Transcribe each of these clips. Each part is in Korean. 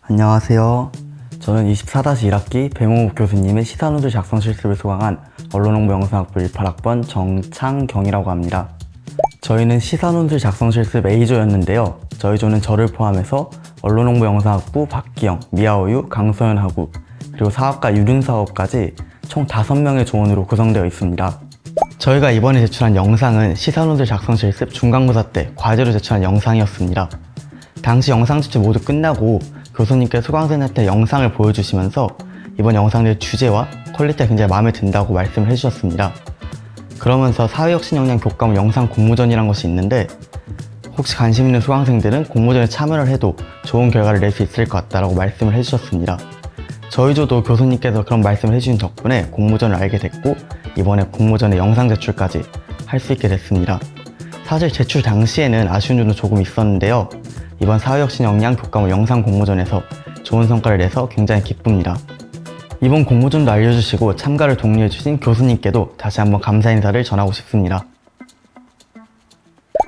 안녕하세요. 저는 24-1학기 배몽욱 교수님의 시사노트 작성 실습을 수강한 언론홍보 영상학부 18학번 정창경이라고 합니다. 저희는 시사노트 작성 실습 A조였는데요. 저희 조는 저를 포함해서 언론홍보 영상학부 박기영, 미아오유, 강소연 학우, 그리고 사업가 유륜 사업까지 총 5명의 조원으로 구성되어 있습니다. 저희가 이번에 제출한 영상은 시사노트 작성 실습 중간고사 때 과제로 제출한 영상이었습니다. 당시 영상 제출 모두 끝나고 교수님께 수강생한테 영상을 보여주시면서 이번 영상의 주제와 퀄리티가 굉장히 마음에 든다고 말씀을 해주셨습니다. 그러면서 사회혁신역량 교과목 영상 공모전이란 것이 있는데 혹시 관심 있는 수강생들은 공모전에 참여를 해도 좋은 결과를 낼 수 있을 것 같다라고 말씀을 해주셨습니다. 저희 조도 교수님께서 그런 말씀을 해주신 덕분에 공모전을 알게 됐고 이번에 공모전에 영상 제출까지 할 수 있게 됐습니다. 사실 제출 당시에는 아쉬운 점도 조금 있었는데요. 이번 사회혁신역량 교과목 영상 공모전에서 좋은 성과를 내서 굉장히 기쁩니다. 이번 공모전도 알려주시고 참가를 독려해주신 교수님께도 다시 한번 감사 인사를 전하고 싶습니다.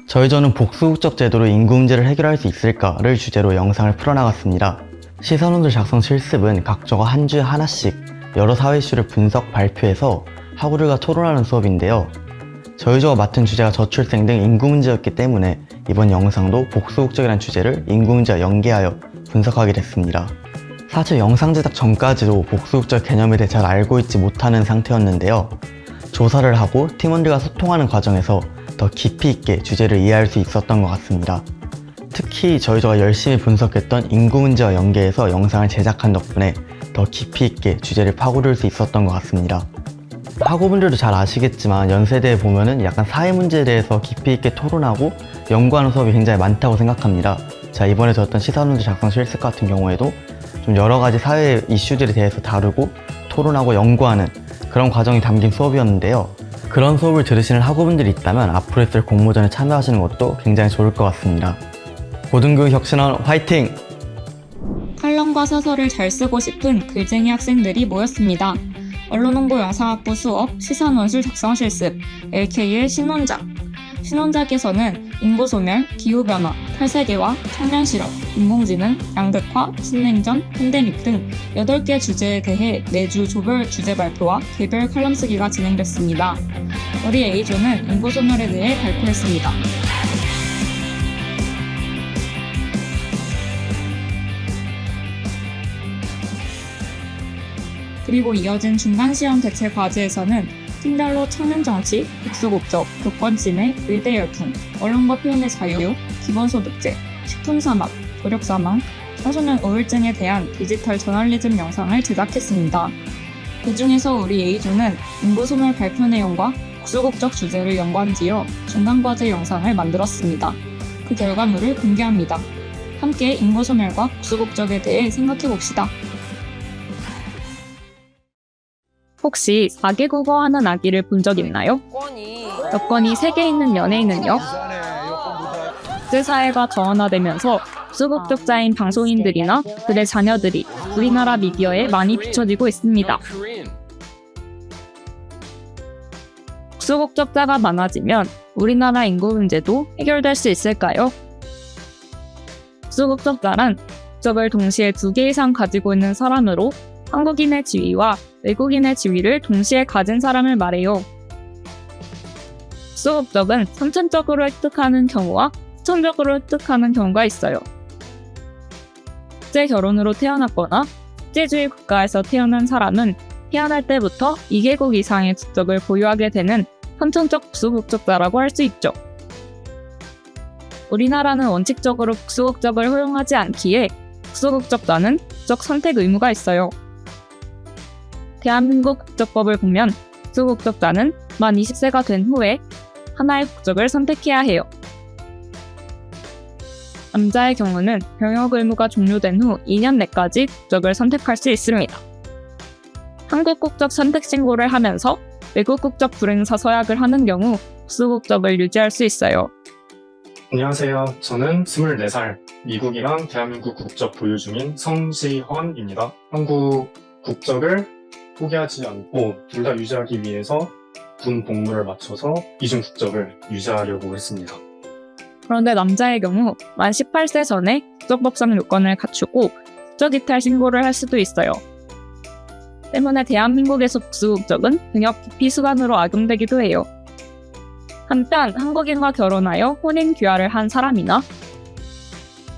저희 조는 복수국적 제도로 인구 문제를 해결할 수 있을까를 주제로 영상을 풀어나갔습니다. 시사노트 작성 실습은 각 조가 한 주에 하나씩 여러 사회 이슈를 분석, 발표해서 학우들과 토론하는 수업인데요. 저희 조가 맡은 주제가 저출생 등 인구 문제였기 때문에 이번 영상도 복수국적이라는 주제를 인구 문제와 연계하여 분석하게 됐습니다. 사실 영상 제작 전까지도 복수국적 개념에 대해 잘 알고 있지 못하는 상태였는데요. 조사를 하고 팀원들과 소통하는 과정에서 더 깊이 있게 주제를 이해할 수 있었던 것 같습니다. 특히 저희 조가 열심히 분석했던 인구 문제와 연계해서 영상을 제작한 덕분에 더 깊이 있게 주제를 파고들 수 있었던 것 같습니다. 학우분들도 잘 아시겠지만 연세대에 보면은 약간 사회 문제에 대해서 깊이 있게 토론하고 연구하는 수업이 굉장히 많다고 생각합니다. 자, 이번에 들었던 시사노트 작성 실습 같은 경우에도 좀 여러 가지 사회 이슈들에 대해서 다루고 토론하고 연구하는 그런 과정이 담긴 수업이었는데요. 그런 수업을 들으시는 학우분들이 있다면 앞으로 있을 공모전에 참여하시는 것도 굉장히 좋을 것 같습니다. 고등교육 혁신원 화이팅! 칼럼과 사설을 잘 쓰고 싶은 글쟁이 학생들이 모였습니다. 언론홍보 영상학부 수업 시사논술 작성 실습 LK의 신원작. 신원작에서는 인구소멸, 기후변화, 탈세계화, 청년실업, 인공지능, 양극화, 신냉전, 팬데믹 등 8개 주제에 대해 매주 조별 주제 발표와 개별 칼럼 쓰기가 진행됐습니다. 우리 A조는 인구소멸에 대해 발표했습니다. 그리고 이어진 중간시험 대체 과제에서는 팀별로 청년정치, 복수국적, 교권침해, 의대 열풍, 언론과 표현의 자유, 기본소득제, 식품사막, 도력사망, 청소년 우울증에 대한 디지털 저널리즘 영상을 제작했습니다. 그 중에서 우리 A조는 인구소멸 발표 내용과 복수국적 주제를 연관지어 중간과제 영상을 만들었습니다. 그 결과물을 공개합니다. 함께 인구소멸과 복수국적에 대해 생각해봅시다. 혹시 4개국어 하는 아기를 본 적 있나요? 여건이 3개 있는 연예인은요? 국제사회가 저원화되면서 복수국적자인 방송인들이나 그의 자녀들이 우리나라 미디어에 많이 비춰지고 있습니다. 복수국적자가 많아지면 우리나라 인구 문제도 해결될 수 있을까요? 복수국적자란 국적을 동시에 2개 이상 가지고 있는 사람으로 한국인의 지위와 외국인의 지위를 동시에 가진 사람을 말해요. 복수국적은 선천적으로 획득하는 경우와 후천적으로 획득하는 경우가 있어요. 국제 결혼으로 태어났거나 국제주의 국가에서 태어난 사람은 태어날 때부터 2개국 이상의 국적을 보유하게 되는 선천적 복수국적자라고 할 수 있죠. 우리나라는 원칙적으로 복수국적을 허용하지 않기에 복수국적자는 국적 선택 의무가 있어요. 대한민국 국적법을 보면 복수국적자는 만 20세가 된 후에 하나의 국적을 선택해야 해요. 남자의 경우는 병역 의무가 종료된 후 2년 내까지 국적을 선택할 수 있습니다. 한국 국적 선택 신고를 하면서 외국 국적 불행사 서약을 하는 경우 복수국적을 유지할 수 있어요. 안녕하세요. 저는 24살 미국이랑 대한민국 국적 보유 중인 성시헌입니다. 한국 국적을 포기하지 않고 둘 다 유지하기 위해서 군 복무를 마쳐서 이중 국적을 유지하려고 했습니다. 그런데 남자의 경우 만 18세 전에 국적법상 요건을 갖추고 국적이탈 신고를 할 수도 있어요. 때문에 대한민국에서 복수국적은 등역 기피 수단으로 악용되기도 해요. 한편 한국인과 결혼하여 혼인 귀화를 한 사람이나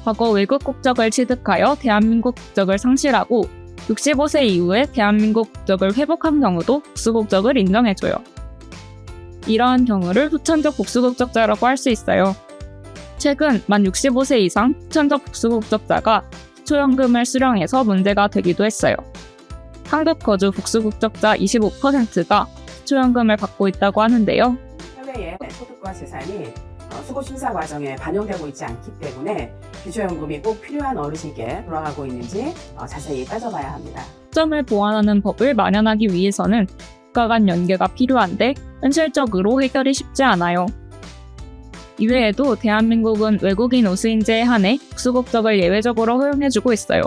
과거 외국 국적을 취득하여 대한민국 국적을 상실하고 65세 이후에 대한민국 국적을 회복한 경우도 복수국적을 인정해줘요. 이러한 경우를 후천적 복수국적자라고 할 수 있어요. 최근 만 65세 이상 후천적 복수국적자가 기초연금을 수령해서 문제가 되기도 했어요. 한국 거주 복수국적자 25%가 기초연금을 받고 있다고 하는데요. 해외의 소득과 재산이 수고 심사 과정에 반영되고 있지 않기 때문에 기초연금이 꼭 필요한 어르신께 돌아가고 있는지 자세히 따져봐야 합니다. 점을 보완하는 법을 마련하기 위해서는 국가 간 연계가 필요한데 현실적으로 해결이 쉽지 않아요. 이외에도 대한민국은 외국인 우수인재에 한해 복수국적을 예외적으로 허용해주고 있어요.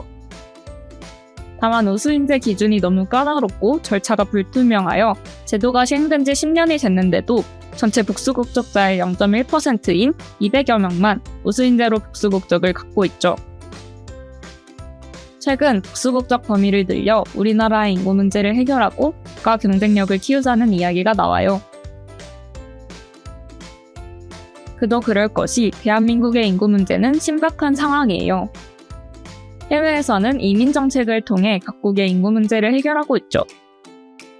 다만 우수인재 기준이 너무 까다롭고 절차가 불투명하여 제도가 시행된 지 10년이 됐는데도 전체 복수국적자의 0.1%인 200여 명만 우수인재로 복수국적을 갖고 있죠. 최근 복수국적 범위를 늘려 우리나라의 인구 문제를 해결하고 국가 경쟁력을 키우자는 이야기가 나와요. 그도 그럴 것이 대한민국의 인구 문제는 심각한 상황이에요. 해외에서는 이민 정책을 통해 각국의 인구 문제를 해결하고 있죠.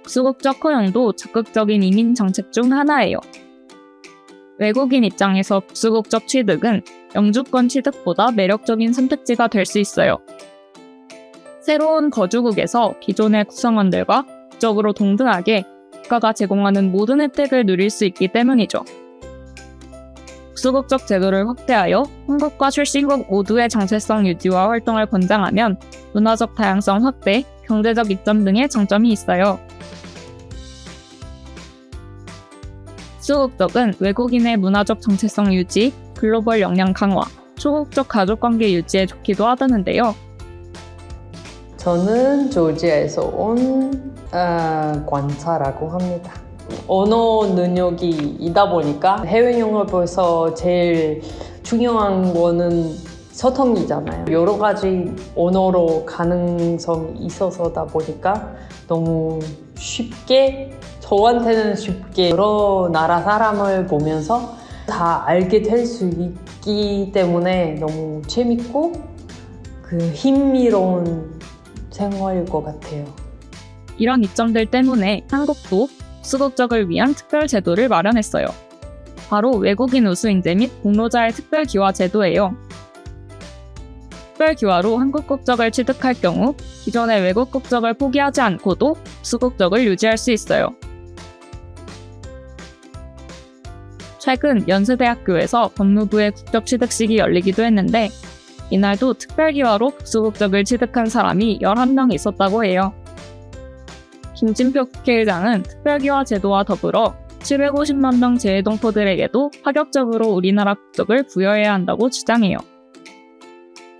복수국적 허용도 적극적인 이민 정책 중 하나예요. 외국인 입장에서 복수국적 취득은 영주권 취득보다 매력적인 선택지가 될 수 있어요. 새로운 거주국에서 기존의 구성원들과 국적으로 동등하게 국가가 제공하는 모든 혜택을 누릴 수 있기 때문이죠. 복수국적 제도를 확대하여 한국과 출신국 모두의 정체성 유지와 활동을 권장하면 문화적 다양성 확대, 경제적 이점 등의 장점이 있어요. 복수국적은 외국인의 문화적 정체성 유지, 글로벌 역량 강화, 초국적 가족관계 유지에 좋기도 하다는데요. 저는 조지아에서 온 관사라고 합니다. 언어 능력이 있다 보니까 해외 영업에서 제일 중요한 거는 소통이잖아요. 여러 가지 언어로 가능성이 있어서다 보니까 너무 쉽게, 저한테는 쉽게 여러 나라 사람을 보면서 다 알게 될 수 있기 때문에 너무 재밌고 흥미로운 생활일 것 같아요. 이런 이점들 때문에 한국도 복수국적을 위한 특별 제도를 마련했어요. 바로 외국인 우수인재 및 공로자의 특별기화 제도예요. 특별기화로 한국 국적을 취득할 경우 기존의 외국 국적을 포기하지 않고도 복수국적을 유지할 수 있어요. 최근 연세대학교에서 법무부의 국적 취득식이 열리기도 했는데 이날도 특별기화로 복수국적을 취득한 사람이 11명 있었다고 해요. 김진표 국회의장은 특별기화 제도와 더불어 750만 명 재외동포들에게도 파격적으로 우리나라 국적을 부여해야 한다고 주장해요.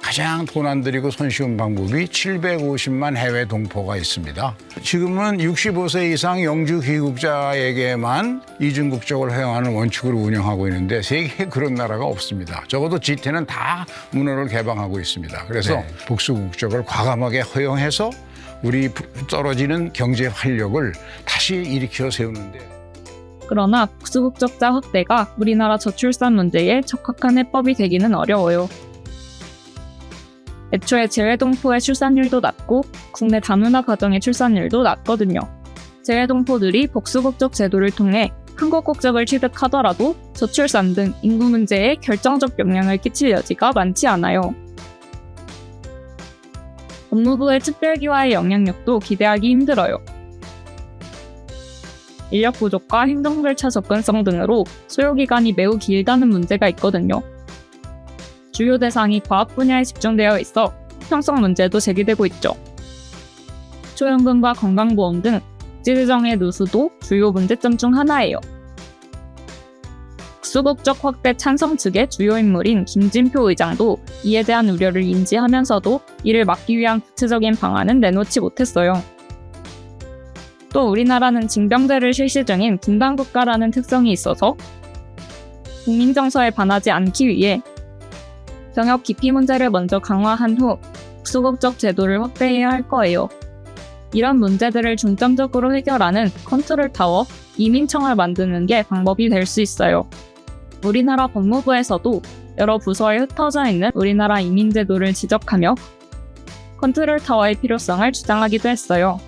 가장 돈 안 들이고 손쉬운 방법이 750만 해외 동포가 있습니다. 지금은 65세 이상 영주 귀국자에게만 이중 국적을 허용하는 원칙으로 운영하고 있는데 세계에 그런 나라가 없습니다. 적어도 G10은 다 문호를 개방하고 있습니다. 그래서 복수 국적을 과감하게 허용해서 우리 떨어지는 경제 활력을 다시 일으켜 세우는데. 그러나 복수국적자 확대가 우리나라 저출산 문제에 적합한 해법이 되기는 어려워요. 애초에 재외동포의 출산율도 낮고 국내 다문화 가정의 출산율도 낮거든요. 재외동포들이 복수국적 제도를 통해 한국 국적을 취득하더라도 저출산 등 인구 문제에 결정적 영향을 끼칠 여지가 많지 않아요. 법무부의 특별기화의 영향력도 기대하기 힘들어요. 인력 부족과 행정 절차 접근성 등으로 소요기간이 매우 길다는 문제가 있거든요. 주요 대상이 과학 분야에 집중되어 있어 형평성 문제도 제기되고 있죠. 초연금과 건강보험 등 복지재정의 누수도 주요 문제점 중 하나예요. 복수국적 확대 찬성 측의 주요 인물인 김진표 의장도 이에 대한 우려를 인지하면서도 이를 막기 위한 구체적인 방안은 내놓지 못했어요. 또 우리나라는 징병제를 실시 중인 분단국가라는 특성이 있어서 국민 정서에 반하지 않기 위해 병역 기피 문제를 먼저 강화한 후 국수국적 제도를 확대해야 할 거예요. 이런 문제들을 중점적으로 해결하는 컨트롤타워, 이민청을 만드는 게 방법이 될 수 있어요. 우리나라 법무부에서도 여러 부서에 흩어져 있는 우리나라 이민제도를 지적하며 컨트롤타워의 필요성을 주장하기도 했어요.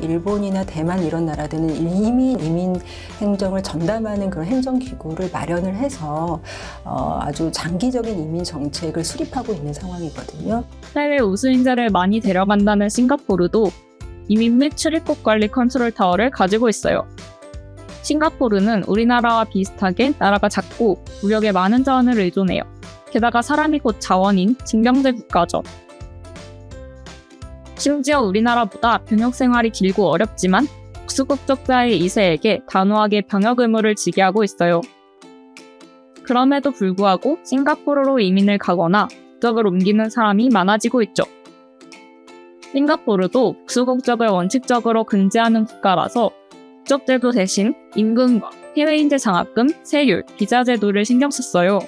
일본이나 대만 이런 나라들은 이민 행정을 전담하는 그런 행정기구를 마련을 해서 아주 장기적인 이민 정책을 수립하고 있는 상황이거든요. 해외 우수인재를 많이 데려간다는 싱가포르도 이민 및 출입국 관리 컨트롤타워를 가지고 있어요. 싱가포르는 우리나라와 비슷하게 나라가 작고 무역에 많은 자원을 의존해요. 게다가 사람이 곧 자원인 징병제 국가죠. 심지어 우리나라보다 병역 생활이 길고 어렵지만 국수국적자의 2세에게 단호하게 병역 의무를 지게 하고 있어요. 그럼에도 불구하고 싱가포르로 이민을 가거나 국적을 옮기는 사람이 많아지고 있죠. 싱가포르도 국수국적을 원칙적으로 금지하는 국가라서 국적제도 대신 임금과 해외인재 장학금, 세율, 비자 제도를 신경 썼어요.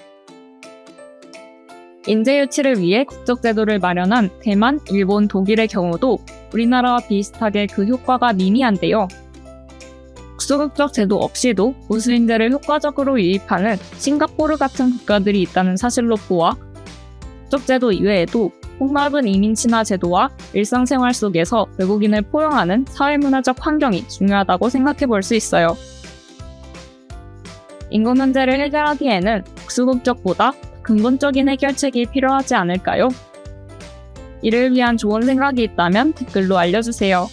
인재 유치를 위해 국적제도를 마련한 대만, 일본, 독일의 경우도 우리나라와 비슷하게 그 효과가 미미한데요. 국수국적 제도 없이도 우수인재를 효과적으로 유입하는 싱가포르 같은 국가들이 있다는 사실로 보아 국적제도 이외에도 폭넓은 이민 친화 제도와 일상생활 속에서 외국인을 포용하는 사회문화적 환경이 중요하다고 생각해 볼 수 있어요. 인구 문제를 해결하기에는 국수국적보다 근본적인 해결책이 필요하지 않을까요? 이를 위한 좋은 생각이 있다면 댓글로 알려주세요.